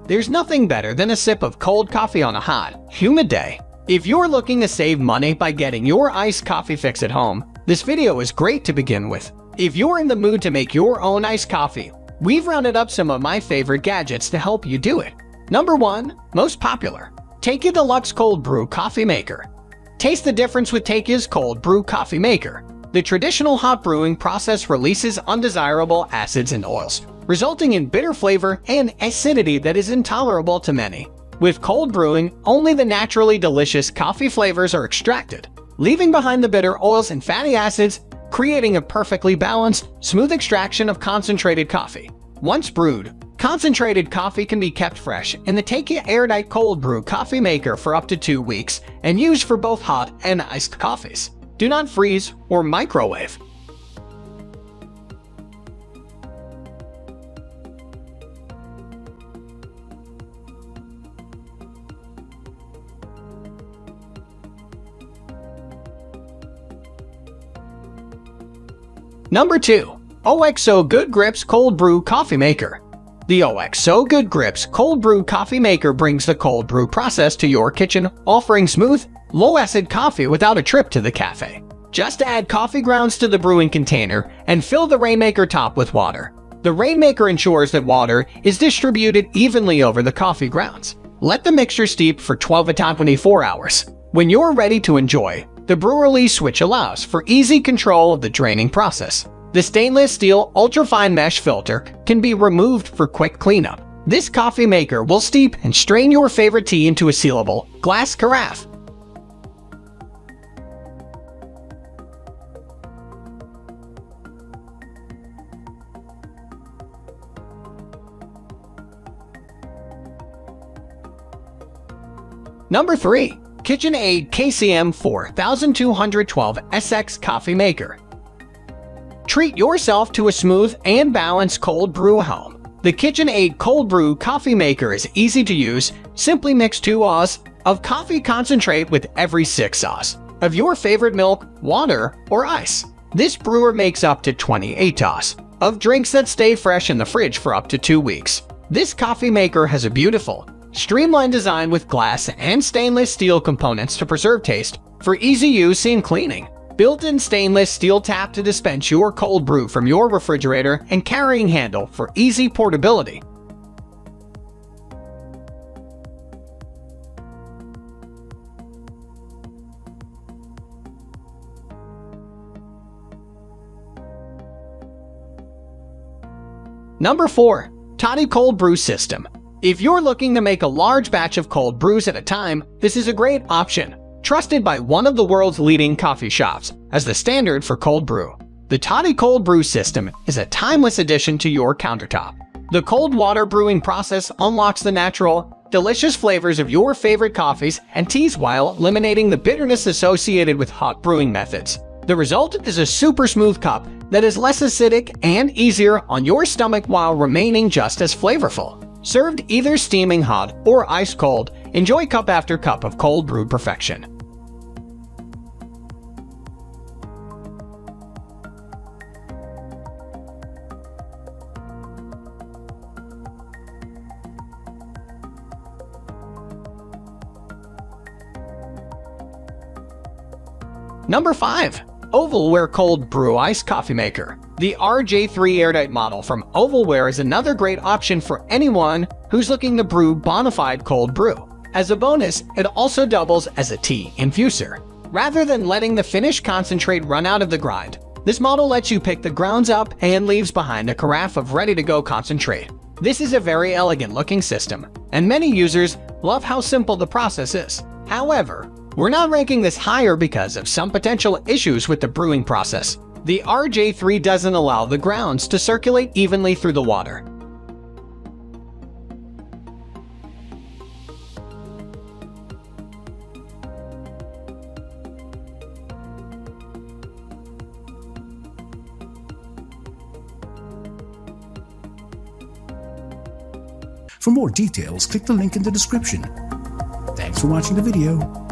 There's nothing better than a sip of cold coffee on a hot, humid day. If you're looking to save money by getting your iced coffee fix at home, this video is great to begin with. If you're in the mood to make your own iced coffee, we've rounded up some of my favorite gadgets to help you do it. Number 1. Most popular. TAKEYA Deluxe Cold Brew Coffee Maker. Taste the difference with TAKEYA's Cold Brew Coffee Maker. The traditional hot brewing process releases undesirable acids and oils, resulting in bitter flavor and acidity that is intolerable to many. With cold brewing, only the naturally delicious coffee flavors are extracted, leaving behind the bitter oils and fatty acids, creating a perfectly balanced, smooth extraction of concentrated coffee. Once brewed, concentrated coffee can be kept fresh in the TAKEYA Airtight Cold Brew Coffee Maker for up to 2 weeks and used for both hot and iced coffees. Do not freeze or microwave. Number 2. OXO Good Grips Cold Brew Coffee Maker. The OXO Good Grips Cold Brew Coffee Maker brings the cold brew process to your kitchen, offering smooth, low-acid coffee without a trip to the cafe. Just add coffee grounds to the brewing container and fill the Rainmaker top with water. The Rainmaker ensures that water is distributed evenly over the coffee grounds. Let the mixture steep for 12 to 24 hours. When you're ready to enjoy, the brew release switch allows for easy control of the draining process. The stainless steel ultrafine mesh filter can be removed for quick cleanup. This coffee maker will steep and strain your favorite tea into a sealable glass carafe. Number 3. KitchenAid KCM 4212 SX Coffee Maker. Treat yourself to a smooth and balanced cold brew at home. The KitchenAid Cold Brew Coffee Maker is easy to use. Simply mix 2 oz of coffee concentrate with every 6 oz of your favorite milk, water, or ice. This brewer makes up to 28 oz of drinks that stay fresh in the fridge for up to 2 weeks. This coffee maker has a beautiful, streamlined design with glass and stainless steel components to preserve taste for easy use and cleaning. Built-in stainless steel tap to dispense your cold brew from your refrigerator and carrying handle for easy portability. Number 4. Toddy Cold Brew System. If you're looking to make a large batch of cold brews at a time, this is a great option. Trusted by one of the world's leading coffee shops as the standard for cold brew, the Toddy Cold Brew System is a timeless addition to your countertop. The cold water brewing process unlocks the natural, delicious flavors of your favorite coffees and teas while eliminating the bitterness associated with hot brewing methods. The result is a super smooth cup that is less acidic and easier on your stomach while remaining just as flavorful. Served either steaming hot or ice cold, enjoy cup after cup of cold brew perfection. Number 5. Ovalware Cold Brew Iced Coffee Maker. The RJ3 Airtight model from Ovalware is another great option for anyone who's looking to brew bona fide cold brew. As a bonus, it also doubles as a tea infuser. Rather than letting the finished concentrate run out of the grind, this model lets you pick the grounds up and leaves behind a carafe of ready-to-go concentrate. This is a very elegant-looking system, and many users love how simple the process is. However, we're not ranking this higher because of some potential issues with the brewing process. The RJ3 doesn't allow the grounds to circulate evenly through the water. For more details, click the link in the description. Thanks for watching the video.